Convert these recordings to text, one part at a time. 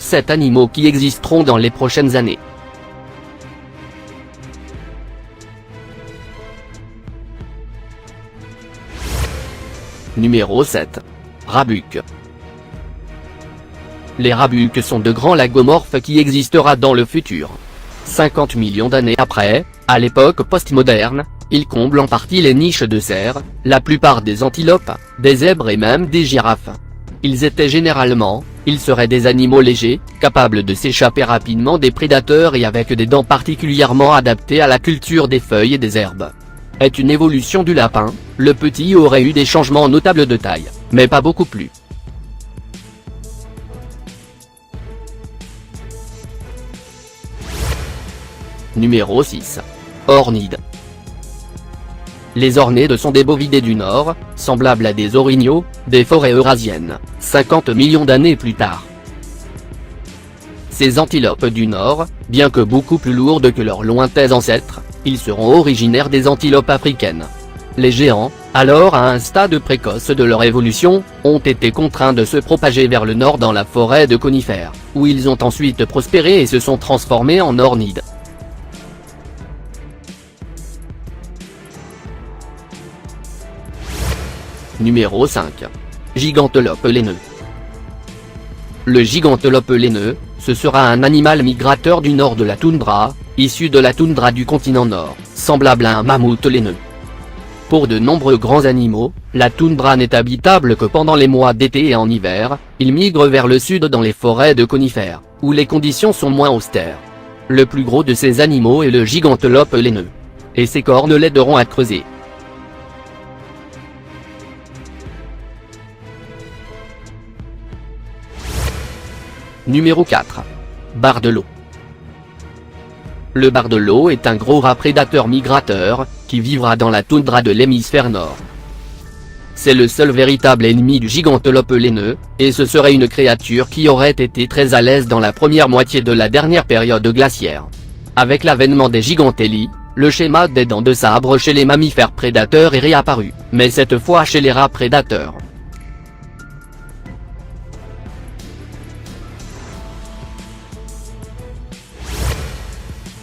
7 animaux qui existeront dans les prochaines années. Numéro 7. Rabuc. Les rabucs sont de grands lagomorphes qui existera dans le futur. 50 millions d'années après, à l'époque postmoderne, ils comblent en partie les niches de cerfs, la plupart des antilopes, des zèbres et même des girafes. Ils seraient des animaux légers, capables de s'échapper rapidement des prédateurs et avec des dents particulièrement adaptées à la culture des feuilles et des herbes. Est une évolution du lapin, le petit aurait eu des changements notables de taille, mais pas beaucoup plus. Numéro 6. Ornide. Les ornides sont des bovidés du Nord, semblables à des orignaux, des forêts eurasiennes, 50 millions d'années plus tard. Ces antilopes du Nord, bien que beaucoup plus lourdes que leurs lointains ancêtres, ils seront originaires des antilopes africaines. Les géants, alors à un stade précoce de leur évolution, ont été contraints de se propager vers le nord dans la forêt de conifères, où ils ont ensuite prospéré et se sont transformés en ornides. Numéro 5. Gigantelope laineux. Le gigantelope laineux, ce sera un animal migrateur du nord de la toundra, issu de la toundra du continent nord, semblable à un mammouth laineux. Pour de nombreux grands animaux, la toundra n'est habitable que pendant les mois d'été et en hiver, ils migrent vers le sud dans les forêts de conifères, où les conditions sont moins austères. Le plus gros de ces animaux est le gigantelope laineux. Et ses cornes l'aideront à creuser. Numéro 4. Bardelot. Le bardelot est un gros rat prédateur migrateur, qui vivra dans la toundra de l'hémisphère nord. C'est le seul véritable ennemi du gigantelope laineux, et ce serait une créature qui aurait été très à l'aise dans la première moitié de la dernière période glaciaire. Avec l'avènement des gigantellies, le schéma des dents de sabre chez les mammifères prédateurs est réapparu, mais cette fois chez les rats prédateurs.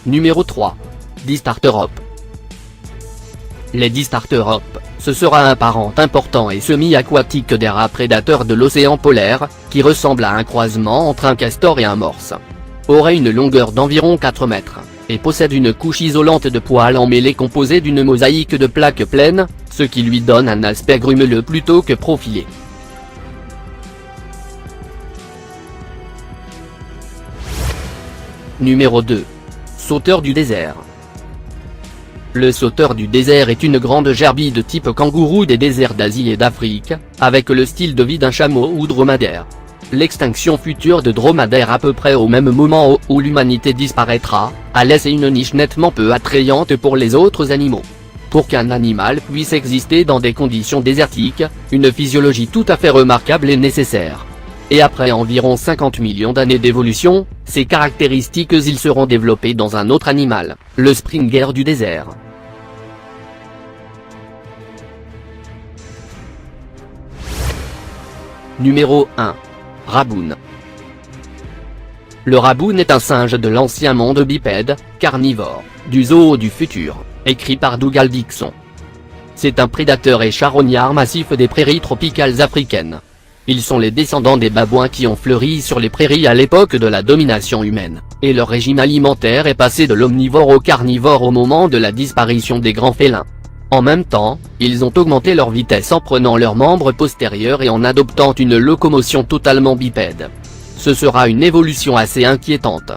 Numéro 3. Distarteropes. Les distarteropes, ce sera un parent important et semi-aquatique des rats prédateurs de l'océan polaire, qui ressemble à un croisement entre un castor et un morse. Aurait une longueur d'environ 4 mètres, et possède une couche isolante de poils emmêlés composée d'une mosaïque de plaques pleines, ce qui lui donne un aspect grumeleux plutôt que profilé. Numéro 2. Sauteur du désert. Le sauteur du désert est une grande gerbille de type kangourou des déserts d'Asie et d'Afrique, avec le style de vie d'un chameau ou dromadaire. L'extinction future de dromadaires à peu près au même moment où l'humanité disparaîtra, a laissé une niche nettement peu attrayante pour les autres animaux. Pour qu'un animal puisse exister dans des conditions désertiques, une physiologie tout à fait remarquable est nécessaire. Et après environ 50 millions d'années d'évolution, ces caractéristiques ils seront développées dans un autre animal, le springer du désert. Numéro 1. Raboun. Le raboun est un singe de l'ancien monde bipède, carnivore, du zoo du futur, écrit par Dougal Dixon. C'est un prédateur et charognard massif des prairies tropicales africaines. Ils sont les descendants des babouins qui ont fleuri sur les prairies à l'époque de la domination humaine, et leur régime alimentaire est passé de l'omnivore au carnivore au moment de la disparition des grands félins. En même temps, ils ont augmenté leur vitesse en prenant leurs membres postérieurs et en adoptant une locomotion totalement bipède. Ce sera une évolution assez inquiétante.